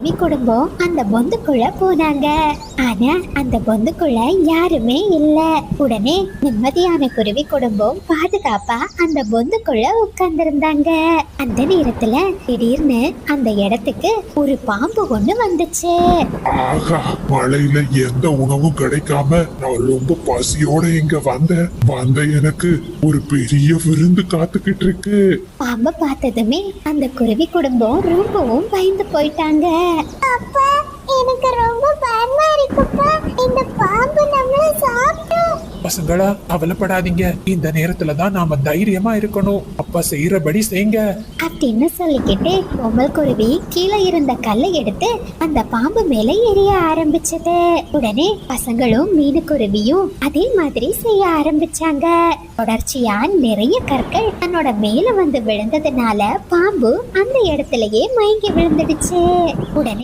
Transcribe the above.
குடும்பம் அந்த பொந்துக்குள்ள போனாங்க. ஆனா அந்த பொந்துக்குள்ள யாருமே இல்ல. உடனே நிம்மதியான குருவி குடும்பம் பாதுகாப்பா அந்த பொந்துக்குள்ள உட்கார்ந்திருந்தாங்க. அந்த நேரத்துல திடீர்னு அந்த இடத்துக்கு ஒரு பாம்பு ஒண்ணு வந்துச்சு. ஆகா, மழையில எந்த உணவும் கிடைக்காம நான் ரொம்ப பசியோட இங்க வந்த எனக்கு ஒரு பெரிய விருந்து காத்துக்கிட்டு இருக்கு. பாம்பை பார்த்ததுமே அந்த குருவி குடும்பம் ரொம்பவும் பயந்து போயிட்டாங்க. அப்பா, எனக்கு ரொம்ப பயமா இருக்குப்பா. இந்த பாம்பு நம்மள சாப்பிடும். பசங்களா, கவலைப்படாதீங்க. இந்த நேரத்துல தான் நாம தைரியமா இருக்கணும். அப்பா செய்யறபடி செய்யுங்க அப்படின்னு சொல்லிக்கிட்டு பொம்மல் குருவி கீழே இருந்த கல்லை எடுத்து அந்த பாம்பு மேல எரிய ஆரம்பிச்சது. உடனே பசங்களும் மீனுக்குருவியும் அதே மாதிரி செய்ய ஆரம்பிச்சாங்க. தொடர்ச்சியா நிறைய கற்கள் தன்னோட மேல வந்து விழுந்ததுனால பாம்பு அந்த இடத்துலயே மயங்கி விழுந்துடுச்சு. உடனே